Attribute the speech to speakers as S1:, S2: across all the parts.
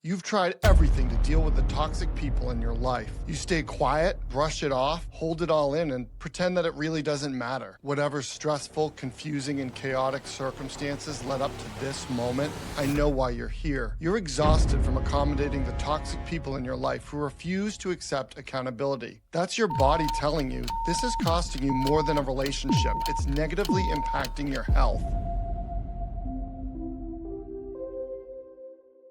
S1: You've tried everything to deal with the toxic people in your life. You stay quiet, brush it off, hold it all in, and pretend that it really doesn't matter. Whatever stressful, confusing, and chaotic circumstances led up to this moment, I know why you're here. You're exhausted from accommodating the toxic people in your life who refuse to accept accountability. That's your body telling you this is costing you more than a relationship. It's negatively impacting your health.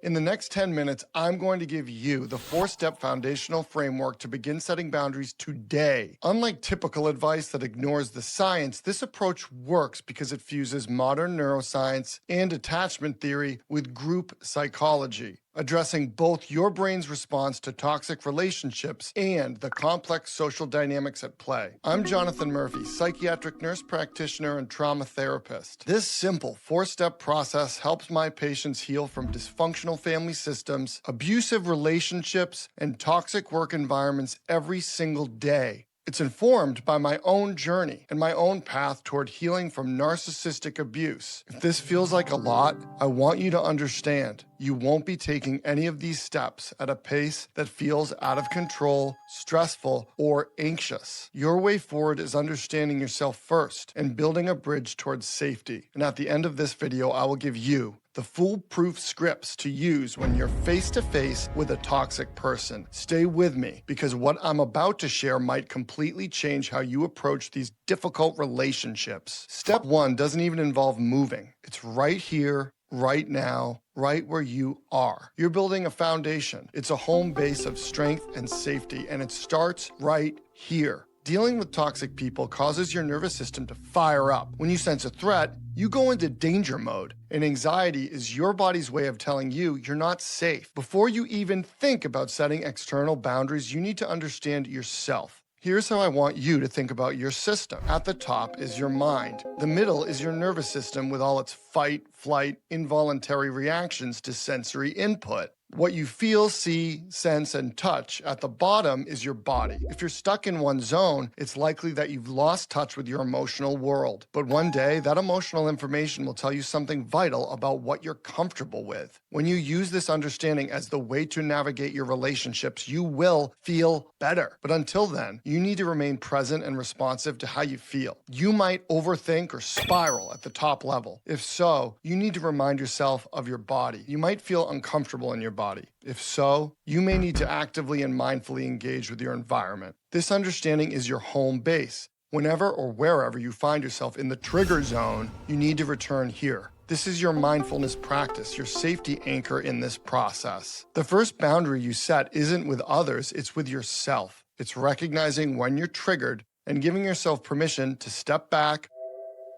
S1: In the next 10 minutes, I'm going to give you the 4-step foundational framework to begin setting boundaries today. Unlike typical advice that ignores the science, this approach works because it fuses modern neuroscience and attachment theory with group psychology, addressing both your brain's response to toxic relationships and the complex social dynamics at play. I'm Jonathan Murphy, psychiatric nurse practitioner and trauma therapist. This simple 4-step process helps my patients heal from dysfunctional family systems, abusive relationships, and toxic work environments every single day. It's informed by my own journey and my own path toward healing from narcissistic abuse. If this feels like a lot, I want you to understand you won't be taking any of these steps at a pace that feels out of control, stressful, or anxious. Your way forward is understanding yourself first and building a bridge towards safety. And at the end of this video, I will give you the foolproof scripts to use when you're face-to-face with a toxic person. Stay with me, because what I'm about to share might completely change how you approach these difficult relationships. Step 1 doesn't even involve moving. It's right here, right now, right where you are. You're building a foundation. It's a home base of strength and safety, and it starts right here. Dealing with toxic people causes your nervous system to fire up. When you sense a threat, you go into danger mode, and anxiety is your body's way of telling you you're not safe. Before you even think about setting external boundaries, you need to understand yourself. Here's how I want you to think about your system. At the top is your mind. The middle is your nervous system with all its fight, flight, involuntary reactions to sensory input. What you feel, see, sense, and touch. At the bottom is your body. If you're stuck in one zone, it's likely that you've lost touch with your emotional world. But one day, that emotional information will tell you something vital about what you're comfortable with. When you use this understanding as the way to navigate your relationships, you will feel better. But until then, you need to remain present and responsive to how you feel. You might overthink or spiral at the top level. If so, you need to remind yourself of your body. You might feel uncomfortable in your body. If so, you may need to actively and mindfully engage with your environment. This understanding is your home base. Whenever or wherever you find yourself in the trigger zone, you need to return here. This is your mindfulness practice, your safety anchor in this process. The first boundary you set isn't with others, it's with yourself. It's recognizing when you're triggered and giving yourself permission to step back,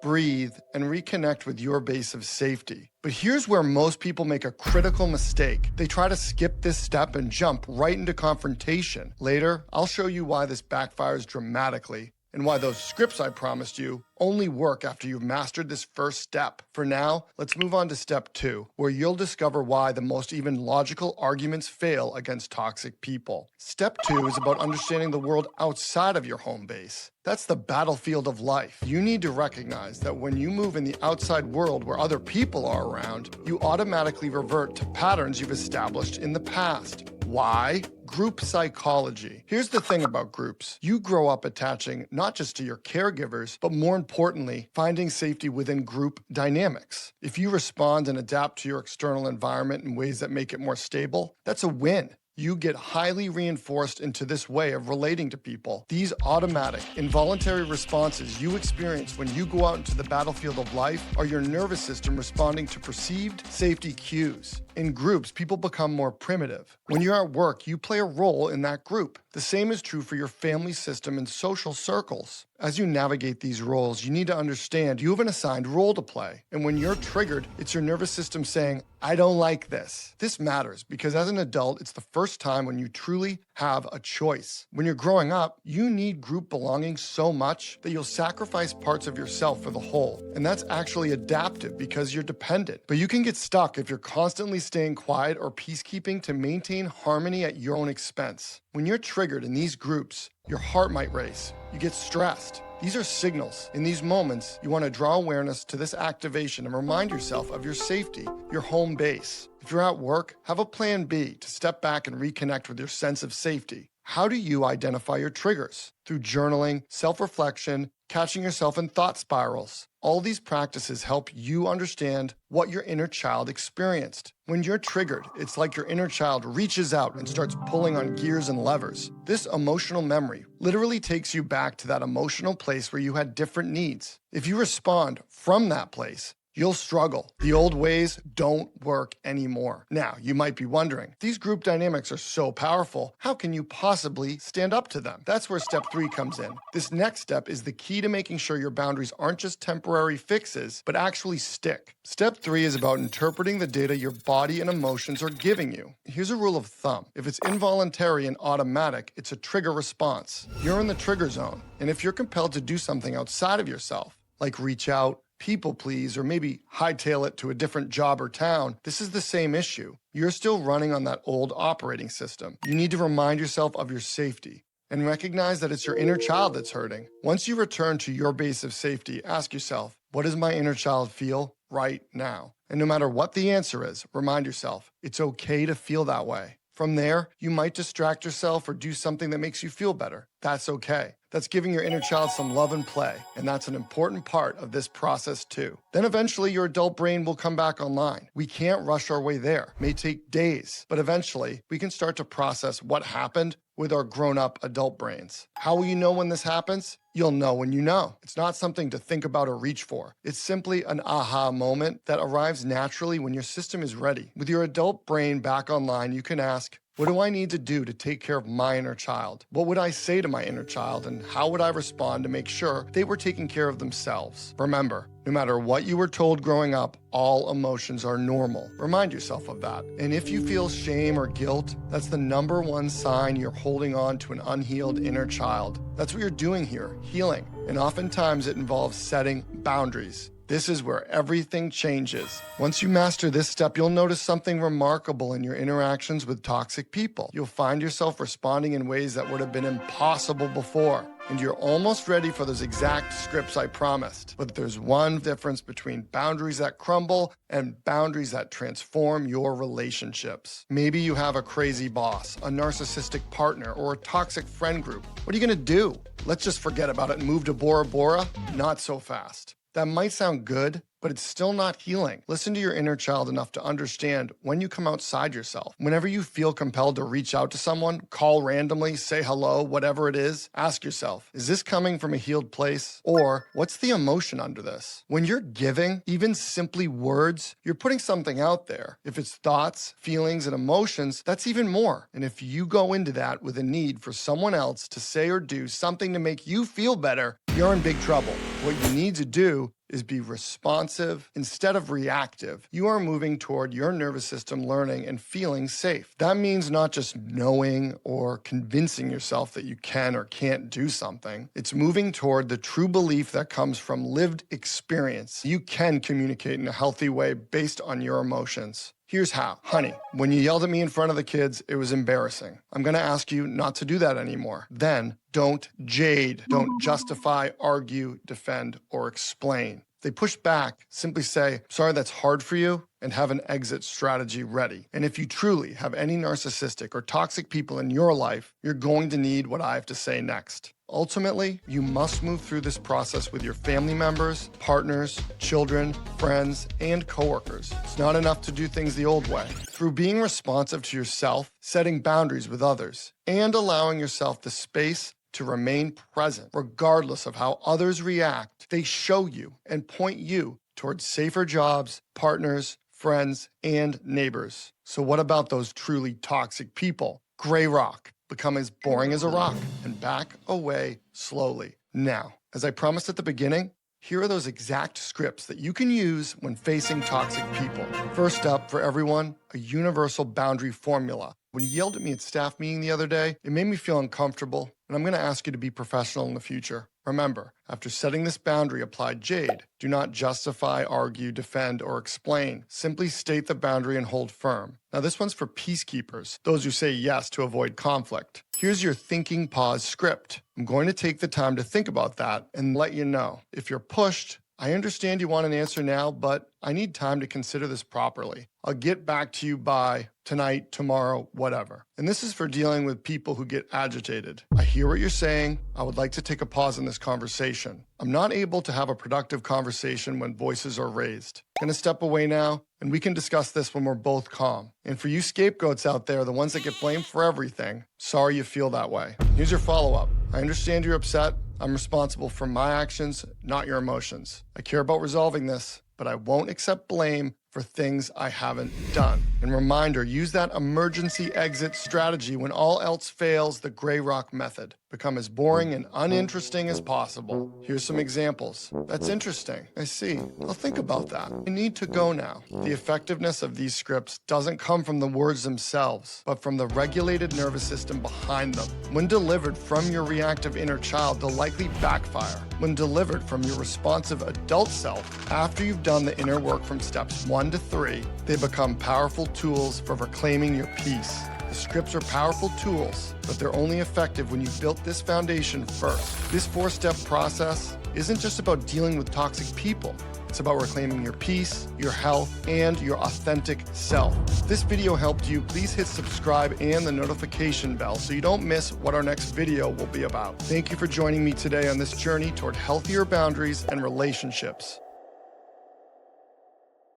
S1: breathe, and reconnect with your base of safety. But here's where most people make a critical mistake. They try to skip this step and jump right into confrontation. Later, I'll show you why this backfires dramatically and why those scripts I promised you only work after you've mastered this first step. For now, let's move on to step 2, where you'll discover why the most even logical arguments fail against toxic people. Step 2 is about understanding the world outside of your home base. That's the battlefield of life. You need to recognize that when you move in the outside world where other people are around, you automatically revert to patterns you've established in the past. Why? Group psychology. Here's the thing about groups. You grow up attaching not just to your caregivers, but more importantly, finding safety within group dynamics. If you respond and adapt to your external environment in ways that make it more stable, that's a win. You get highly reinforced into this way of relating to people. These automatic, involuntary responses you experience when you go out into the battlefield of life are your nervous system responding to perceived safety cues. In groups, people become more primitive. When you're at work, you play a role in that group. The same is true for your family system and social circles. As you navigate these roles, you need to understand you have an assigned role to play. And when you're triggered, it's your nervous system saying, I don't like this. This matters because as an adult, it's the first time when you truly have a choice. When you're growing up, you need group belonging so much that you'll sacrifice parts of yourself for the whole. And that's actually adaptive because you're dependent. But you can get stuck if you're constantly staying quiet or peacekeeping to maintain harmony at your own expense. When you're triggered in these groups, your heart might race, you get stressed. These are signals. In these moments, you want to draw awareness to this activation and remind yourself of your safety, your home base. If you're at work, have a plan B to step back and reconnect with your sense of safety. How do you identify your triggers? Through journaling, self-reflection, catching yourself in thought spirals. All these practices help you understand what your inner child experienced. When you're triggered, it's like your inner child reaches out and starts pulling on gears and levers. This emotional memory literally takes you back to that emotional place where you had different needs. If you respond from that place, you'll struggle. The old ways don't work anymore. Now, you might be wondering, these group dynamics are so powerful, how can you possibly stand up to them? That's where step 3 comes in. This next step is the key to making sure your boundaries aren't just temporary fixes, but actually stick. Step 3 is about interpreting the data your body and emotions are giving you. Here's a rule of thumb. If it's involuntary and automatic, it's a trigger response. You're in the trigger zone. And if you're compelled to do something outside of yourself, like reach out, people please, or maybe hightail it to a different job or town, this is the same issue. You're still running on that old operating system. You need to remind yourself of your safety and recognize that it's your inner child that's hurting. Once you return to your base of safety, ask yourself, what does my inner child feel right now? And no matter what the answer is, remind yourself, it's okay to feel that way. From there, you might distract yourself or do something that makes you feel better. That's okay. That's giving your inner child some love and play, and that's an important part of this process too. Then eventually your adult brain will come back online. We can't rush our way there. It may take days, but eventually we can start to process what happened with our grown-up adult brains. How will you know when this happens? You'll know when you know. It's not something to think about or reach for. It's simply an aha moment that arrives naturally when your system is ready. With your adult brain back online, you can ask, what do I need to do to take care of my inner child? What would I say to my inner child, and how would I respond to make sure they were taking care of themselves? Remember, no matter what you were told growing up, all emotions are normal. Remind yourself of that. And if you feel shame or guilt, that's the #1 sign you're holding on to an unhealed inner child. That's what you're doing here, healing. And oftentimes it involves setting boundaries. This is where everything changes. Once you master this step, you'll notice something remarkable in your interactions with toxic people. You'll find yourself responding in ways that would have been impossible before. And you're almost ready for those exact scripts I promised. But there's one difference between boundaries that crumble and boundaries that transform your relationships. Maybe you have a crazy boss, a narcissistic partner, or a toxic friend group. What are you gonna do? Let's just forget about it and move to Bora Bora? Not so fast. That might sound good, but it's still not healing. Listen to your inner child enough to understand when you come outside yourself. Whenever you feel compelled to reach out to someone, call randomly, say hello, whatever it is, ask yourself, is this coming from a healed place? Or what's the emotion under this? When you're giving, even simply words, you're putting something out there. If it's thoughts, feelings, and emotions, that's even more. And if you go into that with a need for someone else to say or do something to make you feel better, you're in big trouble. What you need to do is be responsive instead of reactive. You are moving toward your nervous system learning and feeling safe. That means not just knowing or convincing yourself that you can or can't do something. It's moving toward the true belief that comes from lived experience. You can communicate in a healthy way based on your emotions. Here's how. Honey, when you yelled at me in front of the kids, it was embarrassing. I'm gonna ask you not to do that anymore. Then, don't jade. Don't justify, argue, defend, or explain. If they push back, simply say, sorry that's hard for you, and have an exit strategy ready. And if you truly have any narcissistic or toxic people in your life, you're going to need what I have to say next. Ultimately, you must move through this process with your family members, partners, children, friends, and coworkers. It's not enough to do things the old way. Through being responsive to yourself, setting boundaries with others, and allowing yourself the space to remain present, regardless of how others react, they show you and point you towards safer jobs, partners, friends, and neighbors. So what about those truly toxic people? Gray rock. Become as boring as a rock and back away slowly. Now, as I promised at the beginning, here are those exact scripts that you can use when facing toxic people. First up, for everyone, a universal boundary formula. When you yelled at me at staff meeting the other day, it made me feel uncomfortable, and I'm going to ask you to be professional in the future. Remember, after setting this boundary, apply Jade. Do not justify, argue, defend, or explain. Simply state the boundary and hold firm. Now, this one's for peacekeepers, those who say yes to avoid conflict. Here's your thinking pause script. I'm going to take the time to think about that and let you know. If you're pushed, I understand you want an answer now, but I need time to consider this properly. I'll get back to you by tonight, tomorrow, whatever. And this is for dealing with people who get agitated. I hear what you're saying. I would like to take a pause in this conversation. I'm not able to have a productive conversation when voices are raised. I'm gonna step away now, and we can discuss this when we're both calm. And for you scapegoats out there, the ones that get blamed for everything, sorry you feel that way. Here's your follow-up. I understand you're upset. I'm responsible for my actions, not your emotions. I care about resolving this, but I won't accept blame for things I haven't done. And reminder, use that emergency exit strategy when all else fails, the Grey Rock method. Become as boring and uninteresting as possible. Here's some examples. That's interesting. I see. I'll think about that. I need to go now. The effectiveness of these scripts doesn't come from the words themselves, but from the regulated nervous system behind them. When delivered from your reactive inner child, they'll likely backfire. When delivered from your responsive adult self, after you've done the inner work from steps 1 to 3, they become powerful tools for reclaiming your peace. The scripts are powerful tools, but they're only effective when you've built this foundation first. This 4-step process isn't just about dealing with toxic people. It's about reclaiming your peace, your health, and your authentic self. If this video helped you, please hit subscribe and the notification bell so you don't miss what our next video will be about. Thank you for joining me today on this journey toward healthier boundaries and relationships.